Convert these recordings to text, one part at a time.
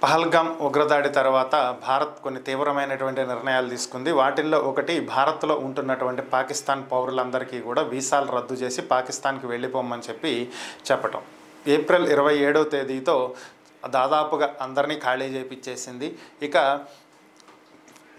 పహల్గామ్ ఉగ్రదాడి తర్వాత భారత్ కొన్ని తీవ్రమైనటువంటి నిర్ణయాలు తీసుకుంది. వాటిల్లో ఒకటి భారత్లో ఉంటున్నటువంటి పాకిస్తాన్ పౌరులందరికీ కూడా వీసాలు రద్దు చేసి పాకిస్తాన్కి వెళ్ళిపోమని చెప్పటం. ఏప్రిల్ 27వ తేదీతో దాదాపుగా అందరినీ ఖాళీ చేయించేసింది. ఇక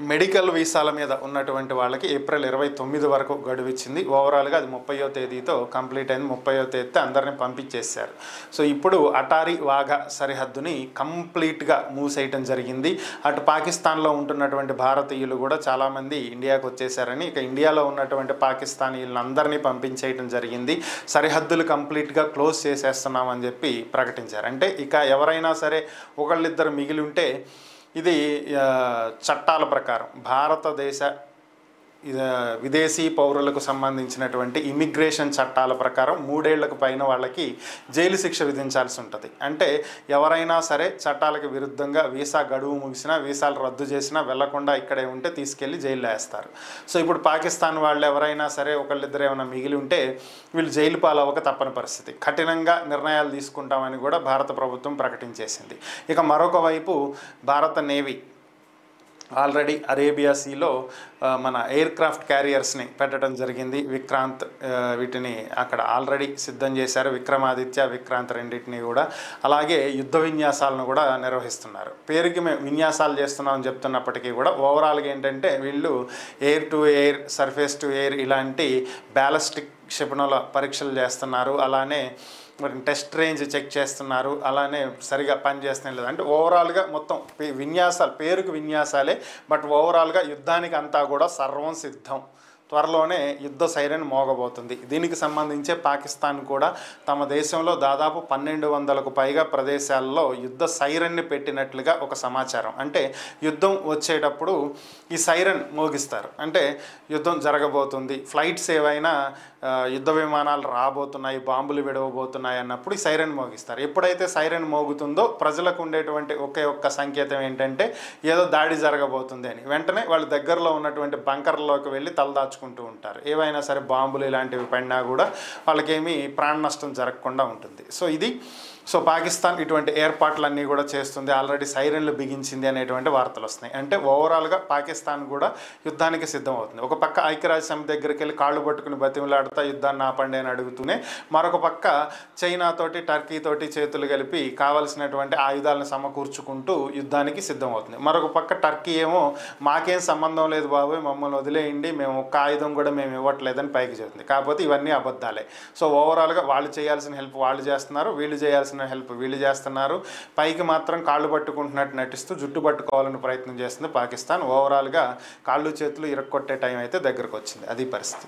మెడికల్ వీసాల మీద ఉన్నటువంటి వాళ్ళకి ఏప్రిల్ 29 వరకు గడువు ఇచ్చింది. ఓవరాల్గా అది 30వ తేదీతో కంప్లీట్ అయింది. 30వ తేదీతో అందరినీ పంపించేశారు. సో ఇప్పుడు అటారీ వాఘా సరిహద్దుని కంప్లీట్గా మూసేయటం జరిగింది. అటు పాకిస్తాన్లో ఉంటున్నటువంటి భారతీయులు కూడా చాలామంది ఇండియాకు వచ్చేసారని, ఇక ఇండియాలో ఉన్నటువంటి పాకిస్తానీయులను అందరినీ పంపించేయటం జరిగింది. సరిహద్దులు కంప్లీట్గా క్లోజ్ చేసేస్తున్నామని చెప్పి ప్రకటించారు. అంటే ఇక ఎవరైనా సరే ఒకళ్ళిద్దరు మిగిలి ఉంటే ఇది చట్టాల ప్రకారం భారతదేశ విదేశీ పౌరులకు సంబంధించినటువంటి ఇమిగ్రేషన్ చట్టాల ప్రకారం 3 ఏళ్లకు పైన వాళ్ళకి జైలు శిక్ష విధించాల్సి ఉంటుంది. అంటే ఎవరైనా సరే చట్టాలకు విరుద్ధంగా వీసా గడువు ముగిసినా, వీసాలు రద్దు చేసినా వెళ్లకుండా ఇక్కడే ఉంటే తీసుకెళ్లి జైల్లో వేస్తారు. సో ఇప్పుడు పాకిస్తాన్ వాళ్ళు ఎవరైనా సరే ఒకళ్ళిద్దరు ఏమైనా మిగిలి ఉంటే వీళ్ళు జైలు పాలవక తప్పని పరిస్థితి. కఠినంగా నిర్ణయాలు తీసుకుంటామని కూడా భారత ప్రభుత్వం ప్రకటించేసింది. ఇక మరొక వైపు భారత నేవీ ఆల్రెడీ అరేబియా సీలో మన ఎయిర్ క్రాఫ్ట్ క్యారియర్స్ని పెట్టడం జరిగింది. విక్రాంత్ వీటిని అక్కడ ఆల్రెడీ సిద్ధం చేశారు. విక్రమాదిత్య, విక్రాంత్ రెండింటినీ కూడా. అలాగే యుద్ధ విన్యాసాలను కూడా నిర్వహిస్తున్నారు. పేరుకి మేము విన్యాసాలు చేస్తున్నామని చెప్తున్నప్పటికీ కూడా ఓవరాల్గా ఏంటంటే వీళ్ళు air to air, surface to air ఇలాంటి బ్యాలిస్టిక్ క్షిపణుల పరీక్షలు చేస్తున్నారు. అలానే మరి టెస్ట్ రేంజ్ చెక్ చేస్తున్నారు. అలానే సరిగా పనిచేస్తున్నాయి లేదా అంటే ఓవరాల్గా మొత్తం విన్యాసాలు, పేరుకు విన్యాసాలే, బట్ ఓవరాల్గా యుద్ధానికి అంతా కూడా సర్వం సిద్ధం. త్వరలోనే యుద్ధ సైరన్ మోగబోతుంది. దీనికి సంబంధించే పాకిస్తాన్ కూడా తమ దేశంలో దాదాపు 1200కు పైగా ప్రదేశాల్లో యుద్ధ సైరన్ని పెట్టినట్లుగా ఒక సమాచారం. అంటే యుద్ధం వచ్చేటప్పుడు ఈ సైరన్ మోగిస్తారు. అంటే యుద్ధం జరగబోతుంది, ఫ్లైట్స్ ఏవైనా యుద్ధ విమానాలు రాబోతున్నాయి, బాంబులు విడవబోతున్నాయి అన్నప్పుడు ఈ సైరన్ మోగిస్తారు. ఎప్పుడైతే సైరన్ మోగుతుందో ప్రజలకు ఉండేటువంటి ఒకే ఒక్క సంకేతం ఏంటంటే ఏదో దాడి జరగబోతుంది అని. వెంటనే వాళ్ళ దగ్గరలో ఉన్నటువంటి బంకర్లోకి వెళ్ళి తలదాచుకుంటూ ఉంటారు. ఏవైనా సరే బాంబులు ఇలాంటివి పడినా కూడా వాళ్ళకేమీ ప్రాణ నష్టం జరగకుండా ఉంటుంది. సో పాకిస్తాన్ ఇటువంటి ఏర్పాట్లన్నీ కూడా చేస్తుంది. ఆల్రెడీ సైరన్లు బిగించింది అనేటువంటి వార్తలు వస్తున్నాయి. అంటే ఓవరాల్గా పాకిస్తాన్ కూడా యుద్ధానికి సిద్ధమవుతుంది. ఒక పక్క ఐక్యరాజ్య సమితి దగ్గరికి వెళ్ళి కాళ్ళు పట్టుకుని బతిమలాడుతా యుద్ధాన్ని ఆపండి అని అడుగుతూనే, మరొక పక్క చైనాతోటి, టర్కీతోటి చేతులు కలిపి కావలసినటువంటి ఆయుధాలను సమకూర్చుకుంటూ యుద్ధానికి సిద్ధమవుతుంది. మరొక పక్క టర్కీ ఏమో మాకేం సంబంధం లేదు బాబోయ్, మమ్మల్ని వదిలేయండి, మేము ఒక్క ఆయుధం కూడా మేము ఇవ్వట్లేదని పైకి చెబుతుంది. కాకపోతే ఇవన్నీ అబద్ధాలే. సో ఓవరాల్గా వాళ్ళు చేయాల్సిన హెల్ప్ వాళ్ళు చేస్తున్నారు, వీళ్ళు చేయాల్సిన హెల్ప్ వీళ్ళు చేస్తున్నారు. పైకి మాత్రం కాళ్ళు పట్టుకుంటున్నట్టు నటిస్తూ జుట్టు పట్టుకోవాలని ప్రయత్నం చేస్తుంది పాకిస్తాన్. ఓవరాల్గా కాళ్ళు చేతులు ఇరక్కొట్టే టైం అయితే దగ్గరకు వచ్చింది. అది పరిస్థితి.